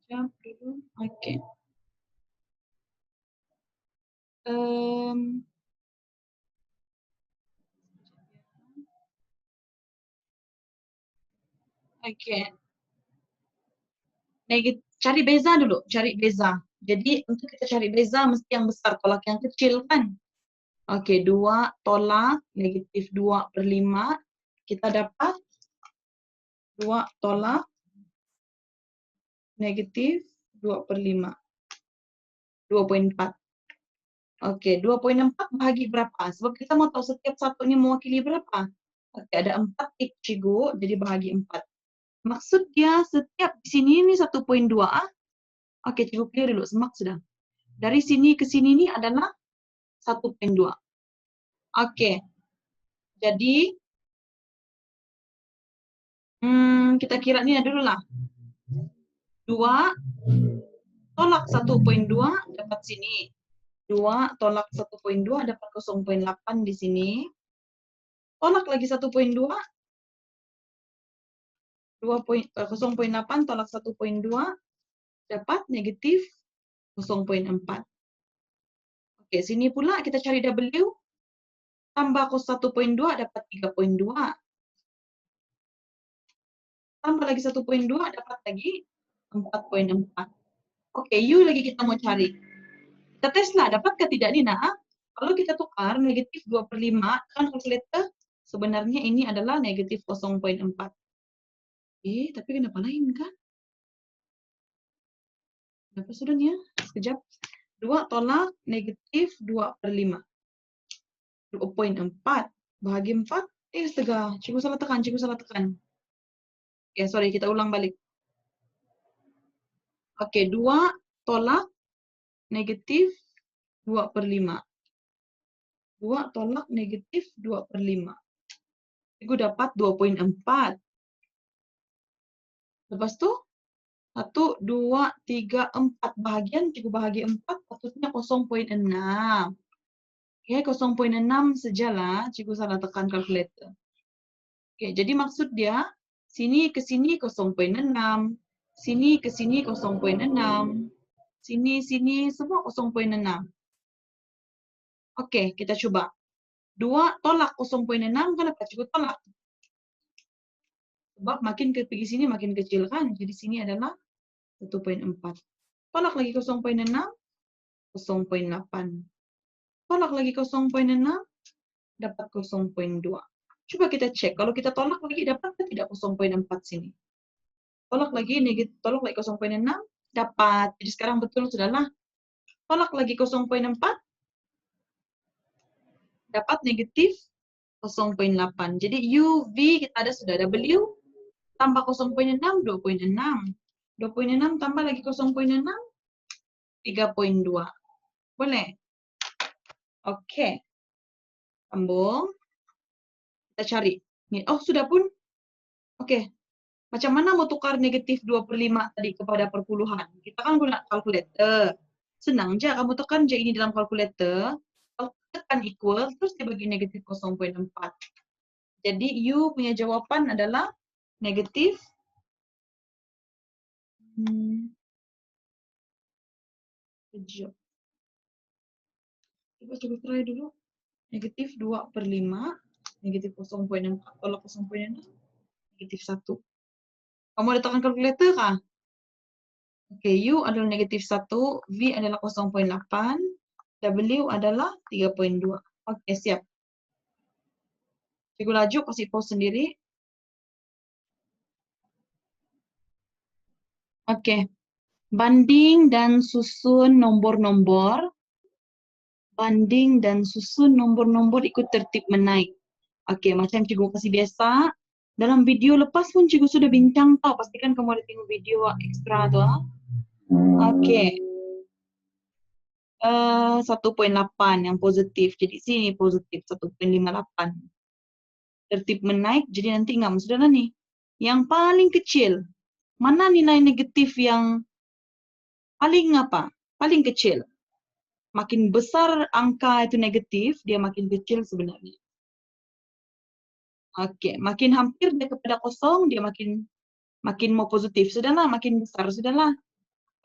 Jawab dulu. Oke. Em, Oke. Cari beza dulu, cari beza. Jadi untuk kita cari beza mesti yang besar, tolak yang kecil kan? Oke, 2 tolak negatif 2/5. Kita dapat 2 tolak negatif 2/5. 2,4. Oke, 2,4 bahagi berapa? Sebab kita mau tahu setiap satunya mewakili berapa. Oke, ada 4 cikgu, jadi bahagi 4. Maksudnya setiap di sini ini 1,2. Oke, cikgu clear dulu, semak sudah. Dari sini ke sini ini adalah 1,2. Oke, jadi kita kira ini dulu lah. 2 tolak 1,2 dapat sini. 2 tolak 1,2 dapat 0,8 di sini. Tolak lagi 1,2. 0,8 tolak 1,2 dapat negatif 0,4. Oke, sini pula kita cari W. Tambah 1,2 dapat 3,2. Tambah lagi 1,2 dapat lagi 4,4. Oke, U lagi kita mau cari. Kita tes lah, dapatkah tidak nih? Nah, kalau kita tukar negatif 2/5, kan kalkulator sebenarnya ini adalah negatif 0,4. Tapi kenapa lain kan? Kenapa sudahnya? Sekejap. 2 tolak negatif 2/5. 2,4 bahagi 4. Astaga, cikgu salah tekan. Ya, sorry, kita ulang balik. Oke, 2 tolak negatif 2/5. 2 tolak negatif 2/5. Cikgu dapat 2,4. Lepas tu, 1, 2, 3, 4 bahagian, cikgu bahagi 4, patutnya 0,6. Oke, 0,6 sajalah, cikgu salah tekan kalkulator. Oke, jadi maksud dia, sini ke sini 0,6, sini ke sini 0,6, sini semua 0,6. Oke, kita coba. 2 tolak 0,6, kenapa cikgu tolak? Sebab makin pergi sini makin kecil kan, jadi sini adalah 1,4. Tolak lagi 0,6, 0,8. Tolak lagi 0,6, dapat 0,2. Coba kita cek, kalau kita tolak lagi dapat tidak 0,4 sini? Tolak lagi negatif, tolak lagi 0,6, dapat. Jadi sekarang betul sudahlah. Tolak lagi 0,4, dapat negatif 0,8. Jadi U, V kita ada sudah W, tambah 0,6, 2,6. 2,6 tambah lagi 0,6, 3,2. Boleh? Oke. Sambung. Kita cari. Oh, sudah pun. Oke. Macam mana mau tukar negatif 2/5 tadi kepada perpuluhan? Kita kan guna kalkulator. Senang aja, kamu tekan aja ini dalam kalkulator. Kalau tekan equal, terus dia bagi negatif 0,4. Jadi U punya jawaban adalah negatif. Kejap. Coba try dulu. Negatif 2/5. Negatif 0,4. Kalau 0,6, negatif 1. Kamu ada tekan kalkulator kah? Oke, U adalah negatif 1, V adalah 0,8, W adalah 3,2. Oke, siap. Cikgu laju, kasih pause sendiri. Oke. Banding dan susun nomor-nomor. Banding dan susun nomor-nomor ikut tertib menaik. Oke, macam cikgu kasih biasa. Dalam video lepas pun cikgu sudah bincang tau. Pastikan kamu ada tengok video ekstra tuh. Oke. 1,8 yang positif. Jadi sini positif 1,58. Tertib menaik, jadi nanti ingat, saudara nih. Yang paling kecil. Mana nilai negatif yang paling apa? Paling kecil. Makin besar angka itu negatif, dia makin kecil sebenarnya. Oke, makin hampir dia kepada kosong, dia makin mau positif. Sudahlah, makin besar. Sudahlah.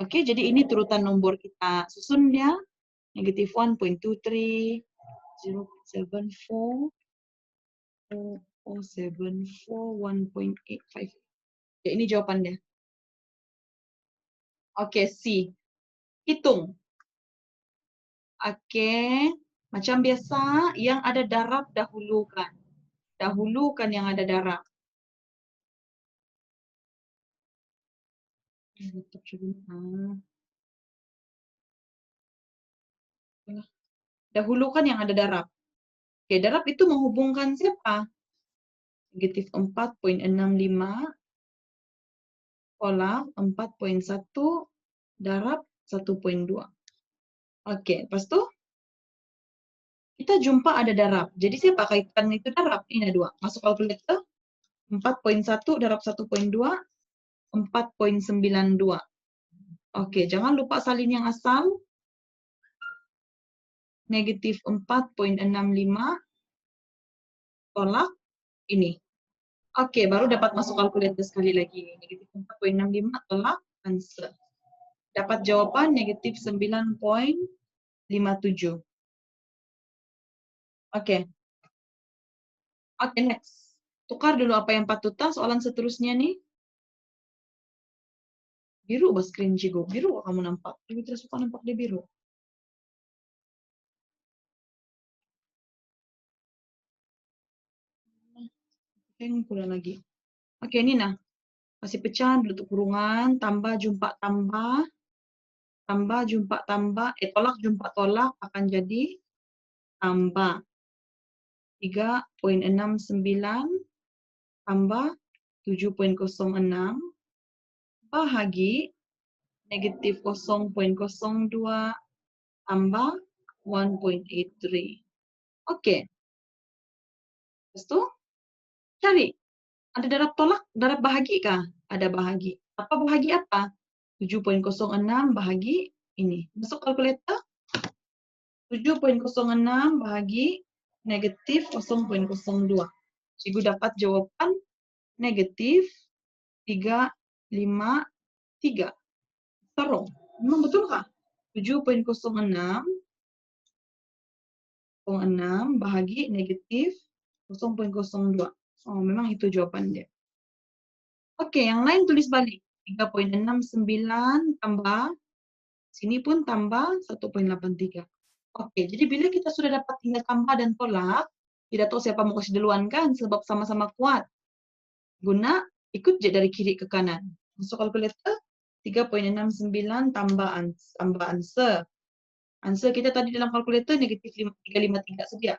Oke, jadi ini turutan nomor kita susun dia. Negative 1.23, 0.74, 0.74, 1.85. Oke, ini jawabannya. Oke, C. Hitung. Oke, macam biasa, yang ada darab dahulukan. Dahulukan yang ada darab. Dahulukan yang ada darab. Oke, darab itu menghubungkan siapa? Negatif 4.65 tolak 4.1 darab 1.2. Oke, lepas itu kita jumpa ada darab. Jadi saya pakaikan itu darab. Ini ada 2. Masuk kalkulator. 4.1 darab 1.2, 4.92. Oke, jangan lupa salin yang asal. Negatif 4.65 tolak ini. Oke, baru dapat masuk kalkulator sekali lagi. Negatif 4.65 tolak answer. Dapat jawaban negatif 9.57. Oke. Oke, next. Tukar dulu apa yang patutan. Soalan seterusnya nih. Biru bas screen Cigo. Biru kamu nampak. Lebih tidak suka nampak dia biru. Oke, pula lagi. Oke, ini nah. Kasih pecahan, tutup kurungan, tambah, jumpa, tambah. Tambah, jumpa, tambah. Tolak, jumpa, tolak akan jadi tambah. 3.69 tambah 7.06 bahagi negatif 0.02 tambah 1.83. Oke. Terus tuh cari. Ada darab tolak, darab bahagi kah? Ada bahagi. Apa bahagi apa? 7.06 bahagi ini. Masuk kalkulator. 7.06 bahagi negatif 0.02. Cikgu dapat jawaban negatif 353. Taruh. Memang betul kah? 7.06 bahagi negatif 0.02. Oh, memang itu jawabannya. Oke, yang lain tulis balik. 3.69 tambah, sini pun tambah 1.83. Oke, jadi bila kita sudah dapat tinggal tambah dan tolak, tidak tahu siapa mau kasih duluan kan, sebab sama-sama kuat. Guna, ikut je dari kiri ke kanan. Masuk kalkulator, 3.69 tambah answer. Answer kita tadi dalam kalkulator negatif 353 sedia.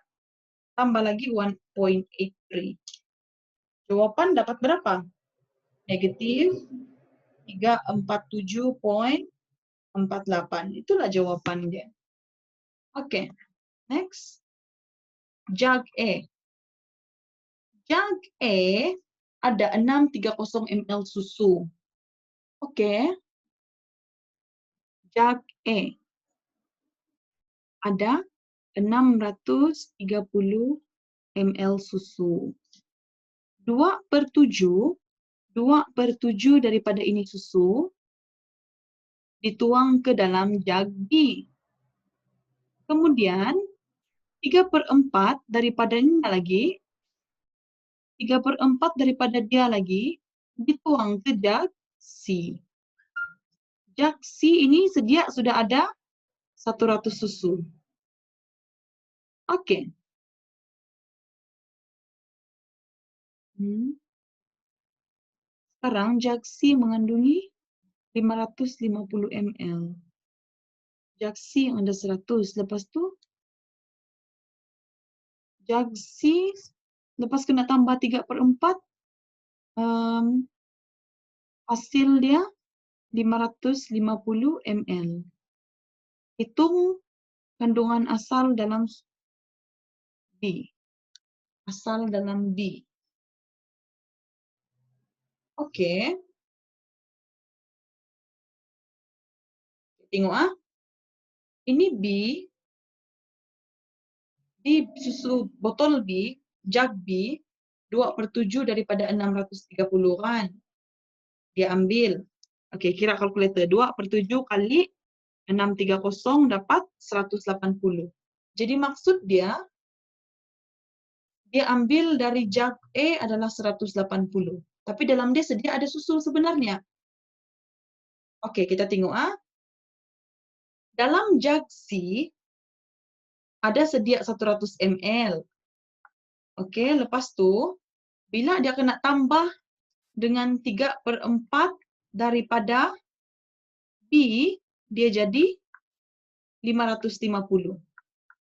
Tambah lagi 1.83. Jawaban dapat berapa? Negatif 347.48. Itulah jawabannya. Oke, next. Jag E. Jag E ada 630 ml susu. Oke. Jag E ada 630 ml susu. 2/7 daripada ini susu dituang ke dalam jag B. Kemudian 3/4 daripadanya lagi, 3/4 daripada dia lagi dituang ke jag C. Jag C ini sedia sudah ada 100 susu. Oke. Sekarang jag C mengandungi 550 ml. Jag C yang ada 100. Lepas tu jag C lepas kena tambah 3/4 hasil dia 550 ml. Hitung kandungan asal dalam B. Asal dalam B. Oke. Tengok ah. Ini B. Di susu botol B, jag B, 2/7 daripada 630 kan. Dia ambil. Oke, kira kalkulator. 2/7 kali 630 dapat 180. Jadi maksud dia ambil dari jug A adalah 180. Tapi dalam dia sedia ada susu sebenarnya. Oke, kita tengok. Dalam jug C ada sedia 100 ml. Oke, lepas tu, bila dia kena tambah dengan 3/4 daripada B, dia jadi 550.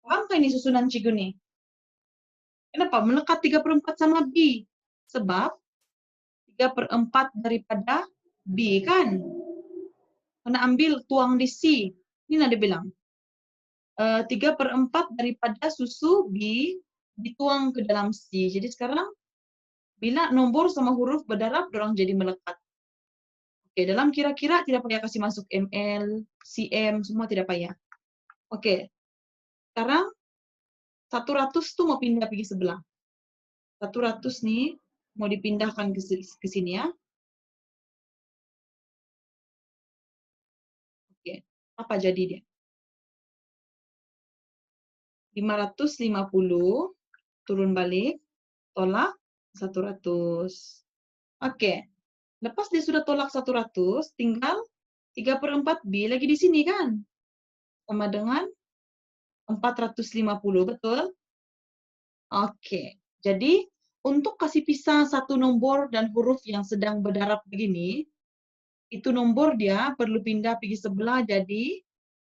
Paham tak ini susunan cikgu ni? Kenapa? Melekat 3/4 sama B. Sebab 3/4 daripada B kan? Kena ambil tuang di C. Ini nak dia bilang. 3/4 daripada susu B dituang ke dalam C. Jadi sekarang, bila nombor sama huruf berdarab, dorang jadi melekat. Oke, dalam kira-kira tidak payah kasih masuk ml, cm, semua tidak payah. Oke, sekarang 100 tuh mau pindah pergi sebelah. 100 nih mau dipindahkan ke sini ya. Oke, apa jadi dia? 550 turun balik, tolak 100. Oke, lepas dia sudah tolak 100, tinggal 3/4 B lagi di sini kan? Sama dengan 450, betul? Oke, jadi untuk kasih pisah satu nombor dan huruf yang sedang berdarab begini, itu nomor dia perlu pindah pergi sebelah jadi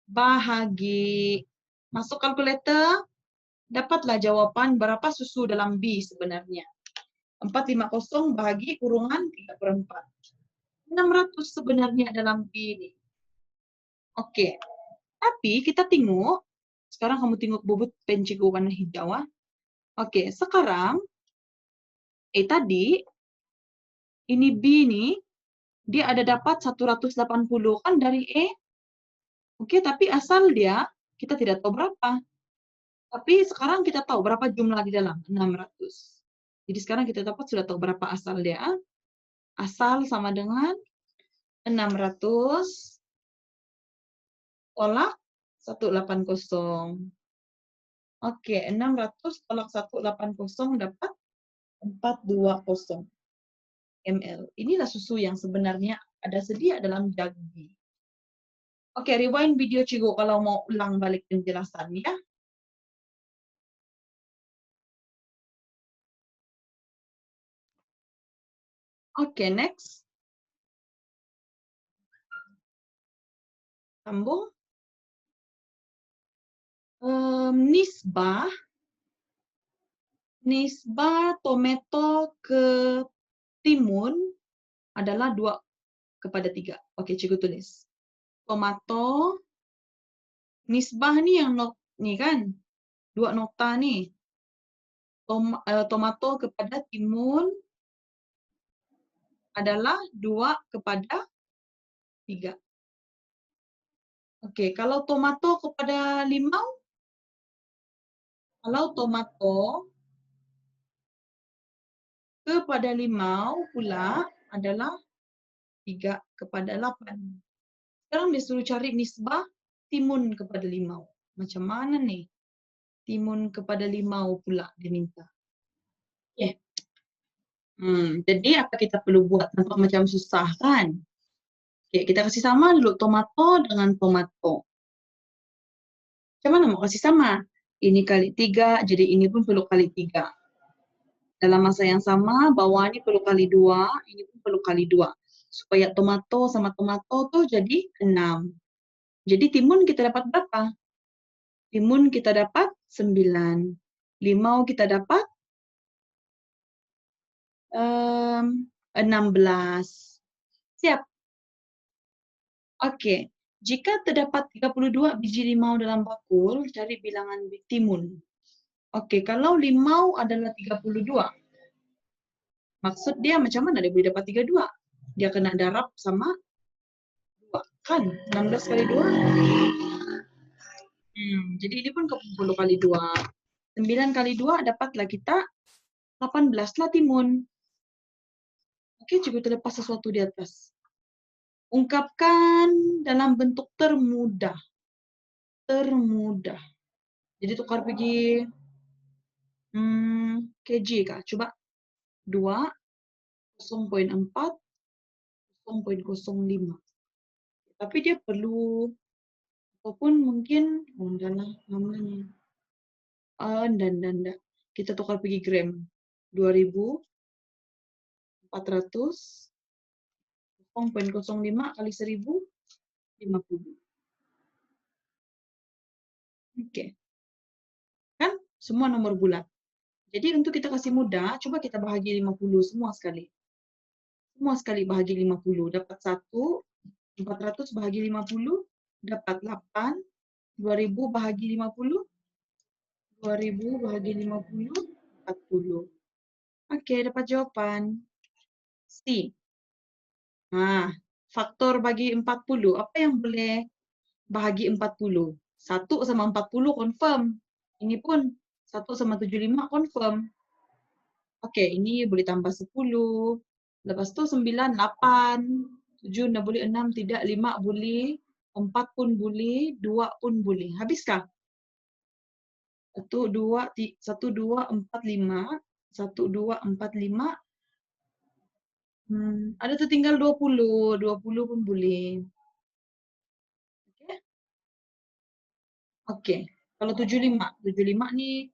bahagi. Masuk kalkulator, dapatlah jawaban berapa susu dalam B sebenarnya. 450 bahagi kurungan 3/4. 600 sebenarnya dalam B ini. Oke, tapi kita tengok, sekarang kamu tengok bubut pen cikgu warna hijau. Oke, sekarang tadi, ini B nih, dia ada dapat 180 kan dari E. Oke, tapi asal dia, kita tidak tahu berapa. Tapi sekarang kita tahu berapa jumlah di dalam, 600. Jadi sekarang kita dapat sudah tahu berapa asal dia. Asal sama dengan 600 tolak 180. Oke, 600 tolak 180 dapat 420 ml. Inilah susu yang sebenarnya ada sedia dalam jug B. Oke, rewind video cikgu kalau mau ulang balik penjelasan ya. Oke, next. Sambung. Nisbah tomato ke timun adalah 2/3. Oke, cikgu tulis. Tomato, nisbah nih yang nih kan, 2 nota nih. Tomato kepada timun adalah 2/3. Oke, kalau tomato kepada limau, kalau tomato kepada limau pula adalah 3/8. Sekarang disuruh cari nisbah timun kepada limau. Macam mana nih? Timun kepada limau pula diminta. Oke. Jadi apa kita perlu buat? Nampak macam susah kan? Oke, kita kasih sama dulu tomato dengan tomato. Macam mana mau kasih sama? Ini kali 3, jadi ini pun perlu kali 3. Dalam masa yang sama, bawah ini perlu kali 2, ini pun perlu kali 2. Supaya tomato sama tomato tuh jadi 6. Jadi timun kita dapat berapa? Timun kita dapat 9. Limau kita dapat 16. Siap? Oke. Jika terdapat 32 biji limau dalam bakul, cari bilangan timun. Oke, kalau limau adalah 32, maksud dia macam mana dia boleh dapat 32? Dia kena darab sama 2, kan? 16 kali 2. Jadi ini pun perlu kali 2. 9 kali 2 dapatlah kita 18 lah timun. Oke, cikgu terlepas sesuatu di atas. Ungkapkan dalam bentuk termudah. Termudah. Jadi tukar pergi kg kah? Coba 2, 0,4, 0,05. Tapi dia perlu, ataupun mungkin, oh enggak lah, namanya. Dan. Kita tukar pergi gram. 2.400, 0,05 kali 1.000, 50. Oke. Kan semua nomor bulat. Jadi untuk kita kasih mudah, coba kita bahagi 50 semua sekali. Semua sekali bahagi 50. Dapat 1, 400 bahagi 50, dapat 8, 2.000 bahagi 50, 2.000 bahagi 50, 40. Oke, dapat jawaban. C. Nah, faktor bagi 40. Apa yang boleh bahagi 40? 1 sama 40 confirm. Ini pun 1 sama 75 confirm. Oke, ini boleh tambah 10. Lepas itu 9, 8. 7 tidak boleh, 6 tidak, 5 boleh, 4 pun boleh, 2 pun boleh. Habiskah? 1, 2, 4, 5. 1, 2, 4, 5. Ada tertinggal 20. 20 pun boleh. Oke. Oke. Kalau 75. 75 nih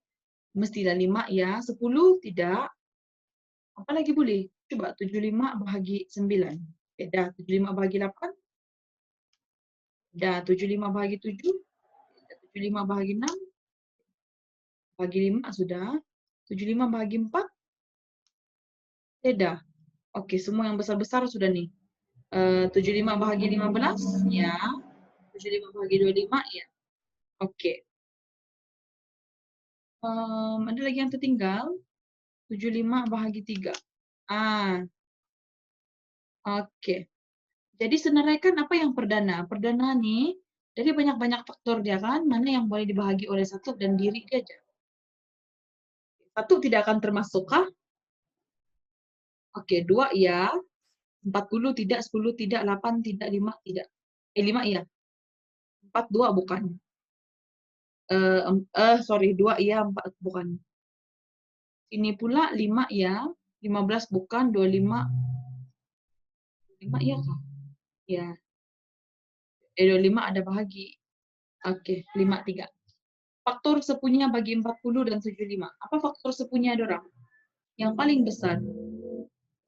mestilah 5 ya. 10 tidak. Apa lagi boleh? Coba 75 bahagi 9. Oke, dah. 75 bahagi 8. Dah. 75 bahagi 7. 75 bahagi 6. Bahagi 5 sudah. 75 bahagi 4. Dah. Oke, semua yang besar-besar sudah nih. 75 bahagi 15. Ya. 75 bahagi 25. Ya. Oke. Ada lagi yang tertinggal. 75 bahagi 3. Oke. Jadi senaraikan apa yang perdana. Perdana nih, dari banyak-banyak faktor dia kan, mana yang boleh dibahagi oleh satu dan diri dia aja. Satu tidak akan termasuk kah? Oke, 2 iya. 40 tidak, 10 tidak, 8 tidak, 5 tidak. 5 iya. 4, 2 bukan. Sorry, 2 iya, 4 bukan. Ini pula 5 iya, 15 bukan, 25. 5 iya kah? Ya. 25 ada bahagi. Oke, 5, 3. Faktor sepunya bagi 40 dan 75. Apa faktor sepunya dorang? Yang paling besar.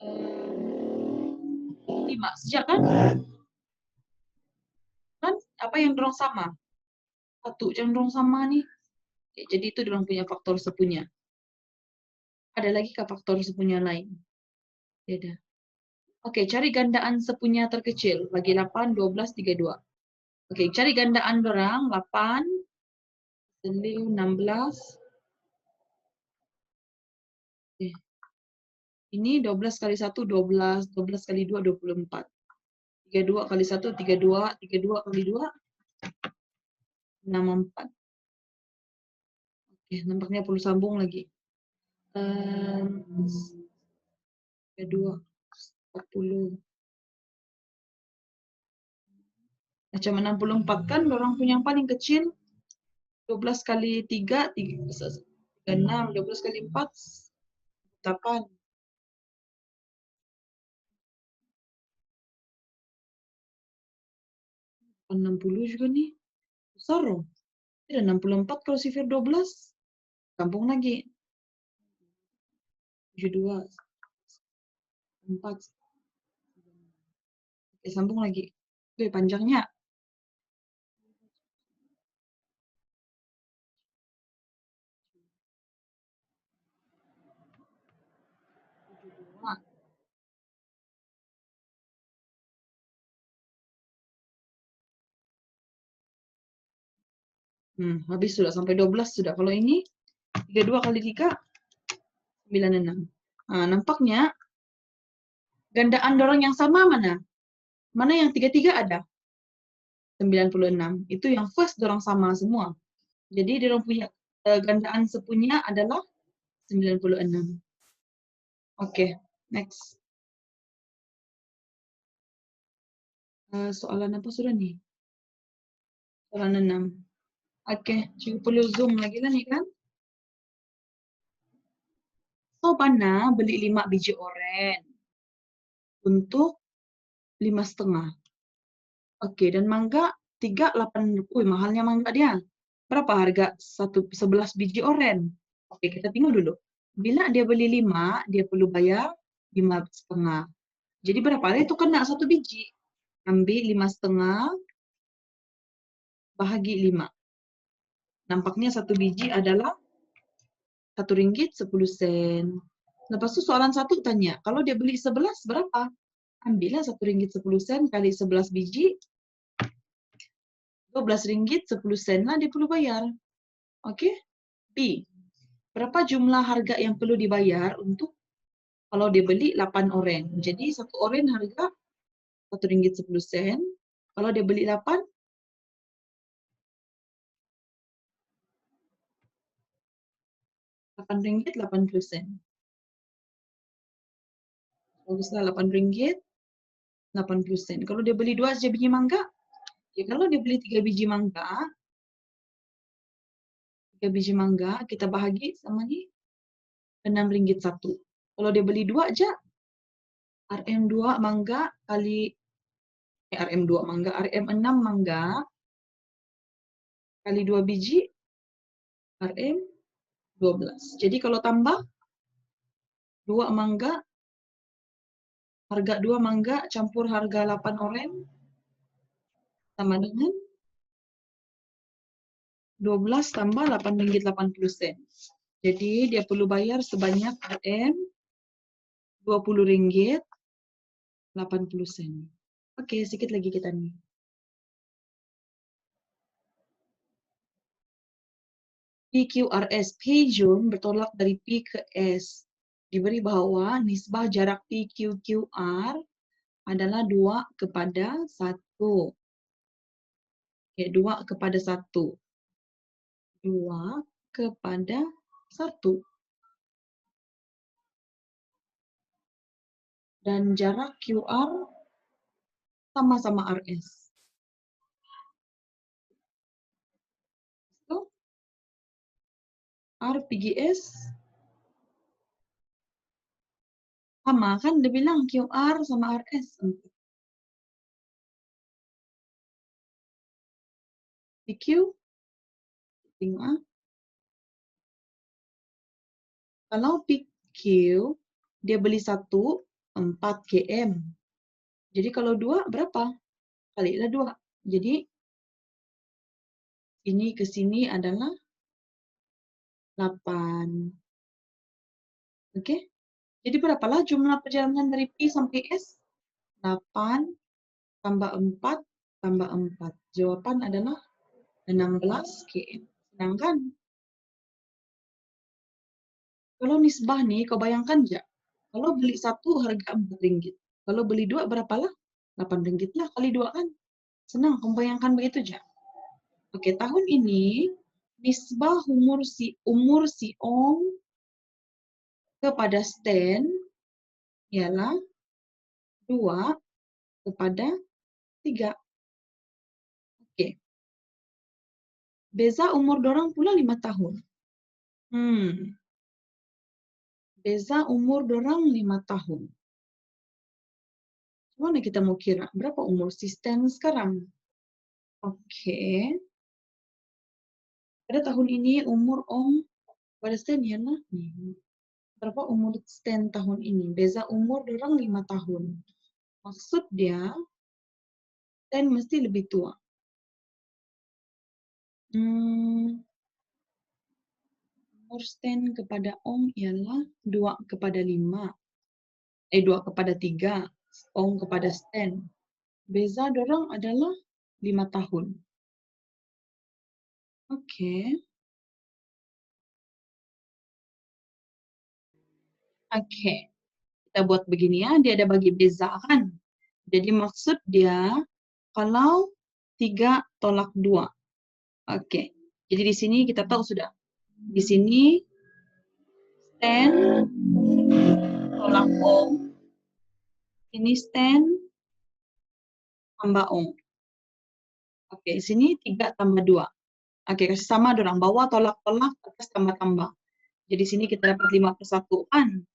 5. Sejak kan? Kan apa yang dorang sama? 1 yang dorang sama nih. Jadi itu dorang punya faktor sepunya. Ada lagi ke faktor sepunya lain? Beda. Oke, cari gandaan sepunya terkecil. Bagi 8, 12, 32. Oke, cari gandaan dorang. 8, 16. Oke. Ini 12 kali 1, 12. 12 kali 2, 24. 32 kali 1, 32. 32 kali 2, 64. Oke, nampaknya perlu sambung lagi. 32, 40. Macam 64 kan orang punya yang paling kecil. 12 kali 3, 6. 12 kali 4, 8. 60 juga nih. Besar loh. Tidak 64 kalau sifir 12. Sambung lagi. 72, 4. Oke, sambung lagi. Oke, panjangnya. Habis sudah sampai 12 sudah. Kalau ini 32 kali 3, 96. Nah, nampaknya gandaan dorong yang sama mana? Mana yang 33 ada? 96. Itu yang first dorong sama semua. Jadi dorong punya gandaan sepunya adalah 96. Oke, next. Soalan apa sudah nih? Soalan 6. Oke, cikgu perlu zoom lagi lah nih kan. Sobana beli 5 biji oren untuk 5,5. Oke, dan mangga 3,8. Mahalnya mangga dia. Berapa harga 11 biji oren? Oke, kita tengok dulu. Bila dia beli 5, dia perlu bayar 5,5. Jadi berapa? Itu kena 1 biji. Ambil 5,5 bahagi 5. Nampaknya 1 biji adalah Rp1,10. Lepas itu soalan 1 tanya, kalau dia beli 11 berapa? Ambillah Rp1,10 kali 11 biji, Rp12,10 lah dia perlu bayar. Oke? B. Berapa jumlah harga yang perlu dibayar untuk kalau dia beli 8 oren? Jadi 1 oren harga Rp1,10. Kalau dia beli 8, Rp8,80. Baguslah Rp8,80. Kalau dia beli 2 saja biji mangga, ya kalau dia beli 3 biji mangga, 3 biji mangga kita bahagi sama ni Rp6,1. Kalau dia beli 2 aja, RM2 mangga kali RM2 mangga, RM6 mangga kali 2 biji RM12. Jadi kalau tambah 2 mangga, harga 2 mangga campur harga 8 oren sama dengan 12 tambah Rp8,80. Jadi dia perlu bayar sebanyak RM20,80. Oke, sedikit lagi kita nih. PQRS, P Jun bertolak dari P ke S. Diberi bahwa nisbah jarak PQQR adalah 2:1. Oke, 2:1. 2:1. Dan jarak QR sama-sama RS. So, RPGS sama kan? Dia bilang QR sama RS. PQ, tengok. Kalau PQ, dia beli 1, 4 km. Jadi kalau 2, berapa? Kalilah 2. Jadi, ini ke sini adalah 8. Oke? Jadi berapalah jumlah perjalanan dari P sampai S? 8 tambah 4 tambah 4. Jawaban adalah 16 km. Senang kan? Kalau nisbah nih, kau bayangkan aja. Kalau beli 1 harga Rp4. Kalau beli 2 berapalah? Rp8 lah kali 2 kan? Senang, kau bayangkan begitu aja. Oke, tahun ini nisbah umur si Om kepada Stan ialah 2:3. Oke. Beza umur dorang pula 5 tahun. Beza umur dorang 5 tahun. Mana kita mau kira? Berapa umur si Stan sekarang? Oke. Pada tahun ini umur Om pada Stan ialah berapa umur Stan tahun ini? Beza umur dorang 5 tahun. Maksud dia Stan mesti lebih tua. Umur Stan kepada Om ialah 2:5. 2:3. Om kepada Stan. Beza dorang adalah 5 tahun. Oke. Oke. Kita buat begini ya. Dia ada bagi beza kan. Jadi maksud dia kalau 3:2. Oke. Jadi di sini kita tahu sudah. Di sini Stan tolak Om. Ini Stan tambah ong. Oke, sini 3 tambah 2. Oke, kasih sama dorang. Bawah tolak-tolak, atas tambah-tambah. Jadi sini kita dapat 5/1 kan.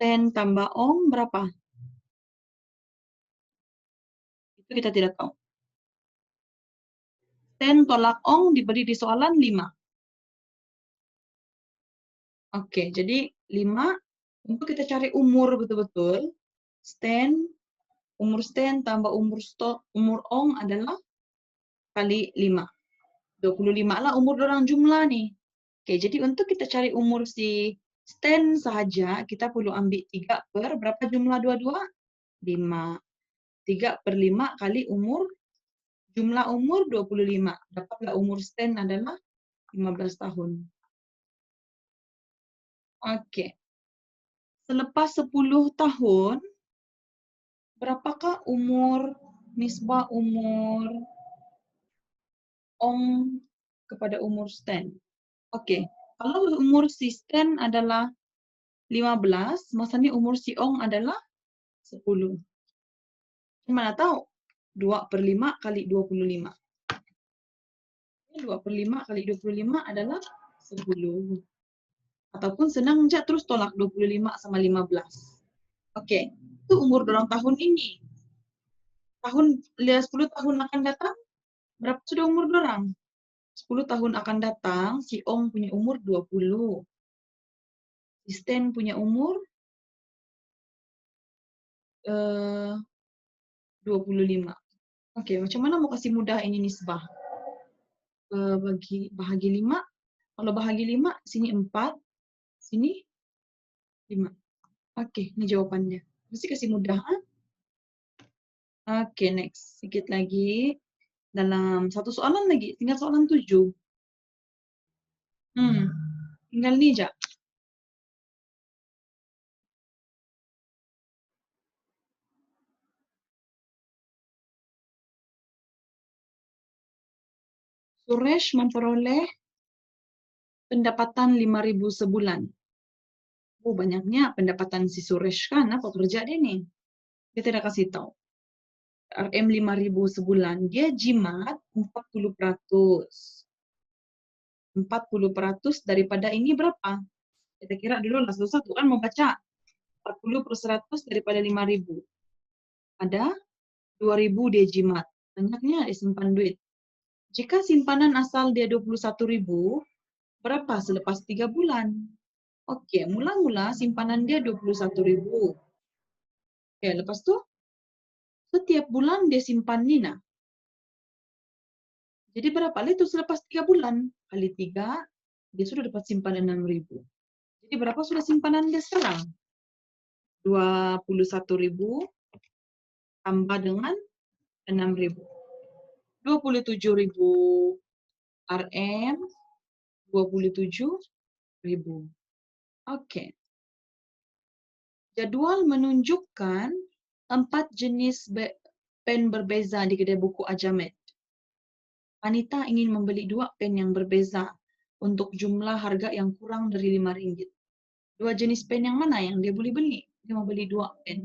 10 tambah ong berapa? Itu kita tidak tahu. 10 tolak ong diberi di soalan 5. Oke, jadi 5. Untuk kita cari umur betul-betul, umur Stan tambah umur ong adalah kali 5. 25 lah umur orang jumlah nih. Oke, jadi untuk kita cari umur si Stan saja, kita perlu ambil 3 per berapa jumlah 22? 5. 3/5 kali jumlah umur 25. Dapatlah umur Stan adalah 15 tahun. Oke. Selepas 10 tahun, berapakah nisbah umur ong kepada umur Stan? Oke. Kalau umur si Stan adalah 15, masanya umur si ong adalah 10. Gimana tahu? 2/5 kali 25. 2/5 kali 25 adalah 10. Ataupun senang aja terus tolak 25 sama 15. Oke, itu umur dorang tahun ini. 10 tahun akan datang, berapa sudah umur dorang? 10 tahun akan datang, si Ong punya umur 20. Si Stan punya umur 25. Oke, macam mana mau kasih mudah ini nisbah? Bahagi 5. Kalau bahagi 5, sini 4, sini 5. Oke, ini jawabannya. Mesti kasih mudah. Oke, next. Sedikit lagi. Dalam satu soalan lagi. Tinggal soalan 7. Tinggal nih, aja. Suresh memperoleh pendapatan 5.000 sebulan. Oh, banyaknya pendapatan si Suresh kan. Apa kerja dia nih? Dia tidak kasih tahu. RM 5.000 sebulan. Dia jimat 40%. 40% daripada ini berapa? Kita kira dulu lah, satu kan mau baca. 40% daripada 5.000. Ada 2.000 dia jimat. Banyaknya dia simpan duit. Jika simpanan asal dia 21.000, berapa selepas 3 bulan? Oke, mula-mula simpanan dia 21.000. Oke, lepas itu setiap bulan dia simpan Nina. Jadi berapa? Itu selepas 3 bulan. Kali 3, dia sudah dapat simpanan 6.000. Jadi berapa sudah simpanan dia sekarang? 21.000 tambah dengan 6.000. 27.000 RM, 27.000. Oke. Jadwal menunjukkan 4 jenis pen berbeza di kedai buku Ajamet. Anita ingin membeli 2 pen yang berbeza untuk jumlah harga yang kurang dari RM5. 2 jenis pen yang mana yang dia boleh beli? Dia mau beli 2 pen.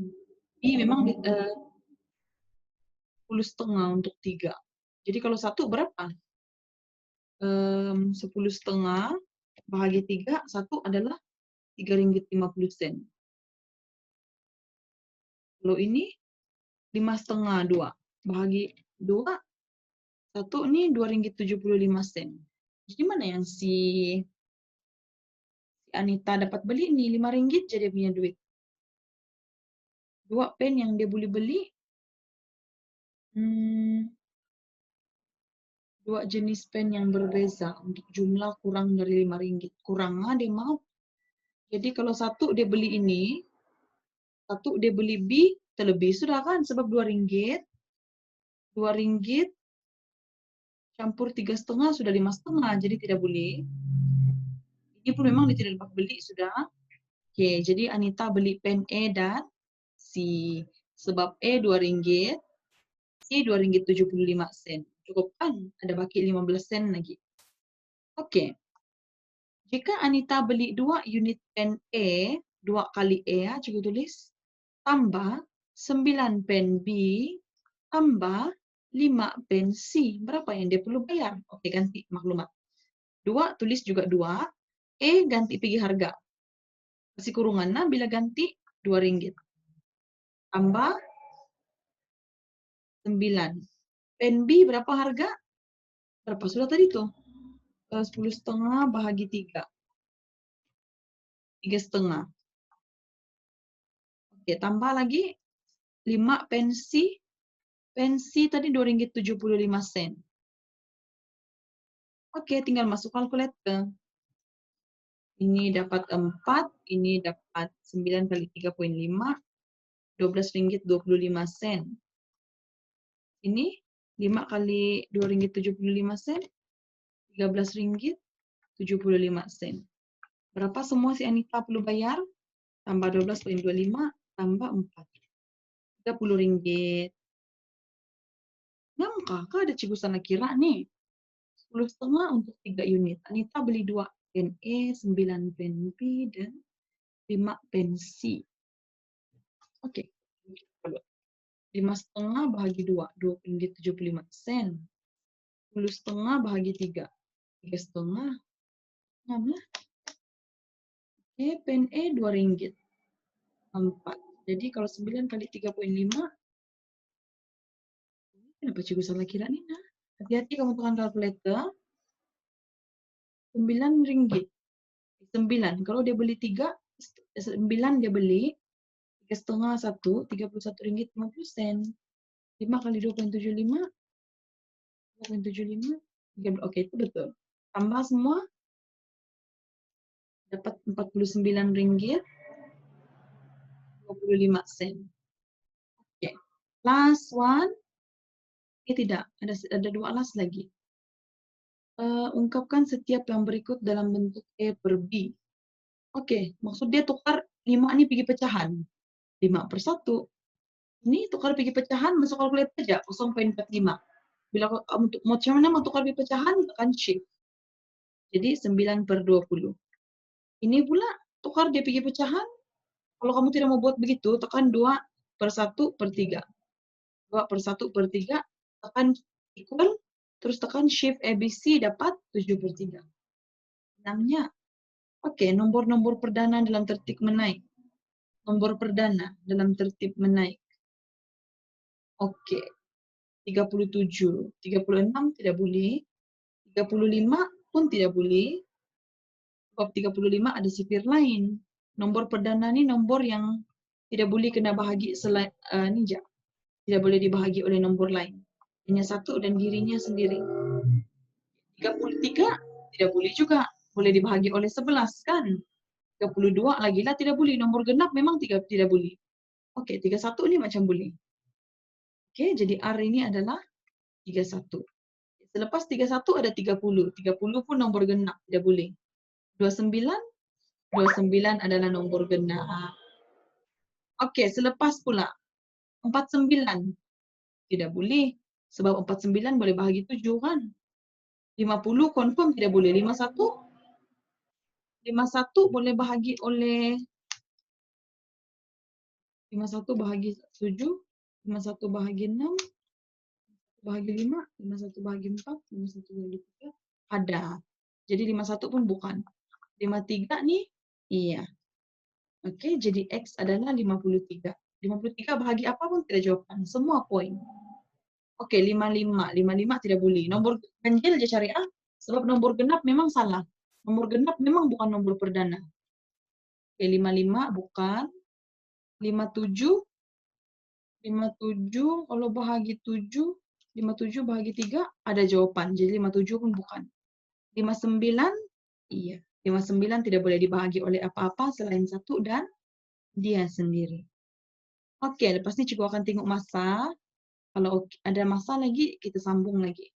Ini memang 10,5 untuk 3. Jadi kalau satu berapa? 10,5 bahagi 3, satu adalah RM3.50. Kalau ini 5,5 2. Bahagi 2, satu ini RM2.75. Jadi mana yang si Anita dapat beli ini? RM5 jadi punya duit. 2 pen yang dia boleh beli. 2 jenis pen yang berbeza untuk jumlah kurang dari RM5. Kurang dia mau. Jadi kalau satu dia beli ini, satu dia beli B, terlebih sudah kan? Sebab RM2. RM2 campur 3,5 sudah 5,5, jadi tidak boleh. Ini pun memang dia tidak dapat beli sudah. Oke, jadi Anita beli pen E dan C. Sebab E RM2, C RM2.75. Cukup kan? Ada baki 15 sen lagi. Oke. Jika Anita beli 2 unit pen E, 2 kali E ya, cukup tulis, tambah 9 pen B, tambah 5 pensi. Berapa yang dia perlu bayar? Oke, ganti maklumat. 2, tulis juga 2. Ganti pergi harga. Kasih kurungan. Nah, bila ganti Rp2. Tambah 9. Pen B berapa harga? Berapa sudah tadi tuh? 10,5 bahagi 3. 3,5. Oke, tambah lagi 5 pensi. Pensi tadi Rp2,75. Oke, tinggal masuk kalkulator. Ini dapat 4, ini dapat 9 kali 3,5, Rp12,25. Ini 5 kali Rp2,75, Rp13,75. Berapa semua si Anita perlu bayar? Tambah 12,25, tambah 4. Rp30. Nyangka, kah ada cikgu sana kira nih. 10,5 untuk 3 unit. Anita beli 2 pen E, 9 pen B, dan 5 pen C. Oke. 5,5 bahagi 2, Rp2,75. 10,5 bahagi 3, 3,5. 6 lah. Oke, pen E Rp2. 4. Jadi kalau 9 kali 3,5, kenapa cikgu salah kira nih? Nah? Hati-hati kamu tekan kalkulator. Rp9. 9. Kalau dia beli 3, 9 dia beli. 3,5 1, Rp31,50. 5 kali 2,75, 2,75, 30. Oke, itu betul. Tambah semua, dapat Rp49,25. Oke. Last one. Tidak, ada 2 last lagi. Ungkapkan setiap yang berikut dalam bentuk E per B. Oke, maksud dia tukar 5 ini pergi pecahan. 5/1. Ini tukar pergi pecahan, masuk kalkulator aja, 0,45. Bila macam mana mau tukar pergi pecahan, tekan shift. Jadi 9/20. Ini pula tukar dia pergi pecahan. Kalau kamu tidak mau buat begitu, tekan 2/1/3. 2/1/3, tekan equal, terus tekan shift ABC, dapat 7/3. Enamnya. Oke, nomor-nomor perdana dalam tertib menaik. Nomor perdana dalam tertib menaik. Oke. 37. 36 tidak boleh. 35 pun tidak boleh. Sebab 35 ada sifir lain. Nomor perdana ini nomor yang tidak boleh kena bahagi selain ninja. Tidak boleh dibahagi oleh nomor lain. Hanya satu dan dirinya sendiri. 33 tidak boleh juga. Boleh dibahagi oleh 11 kan? 32 lagi lah tidak boleh. Nomor genap memang tidak boleh. Oke, 31 ini macam boleh. Oke, jadi R ini adalah 31. Selepas 31 ada 30. 30 pun nomor genap, tidak boleh. 29 adalah nomor genap. Oke, selepas pula 49 tidak boleh. Sebab 49 boleh bahagi 7 kan? 50 confirm tidak boleh. 51 boleh bahagi oleh 51 bahagi 7, 51 bahagi 6, bahagi 5, 51 bahagi 4, 51 bahagi 3. Ada. Jadi 51 pun bukan. 53 nih, iya. Oke, jadi X adalah 53. 53 bahagi apa pun tidak jawaban. Semua poin. Oke, 55. 55 tidak boleh. Nomor ganjil aja cari A. Sebab nomor genap memang salah. Nomor genap memang bukan nomor perdana. Oke, 55 bukan. 57. 57 kalau bahagi 7. 57 bahagi 3 ada jawaban. Jadi 57 pun bukan. 59, iya. 59 tidak boleh dibahagi oleh apa-apa selain 1 dan dia sendiri. Oke, lepas ini cikgu akan tengok masa. Kalau ada masa lagi, kita sambung lagi.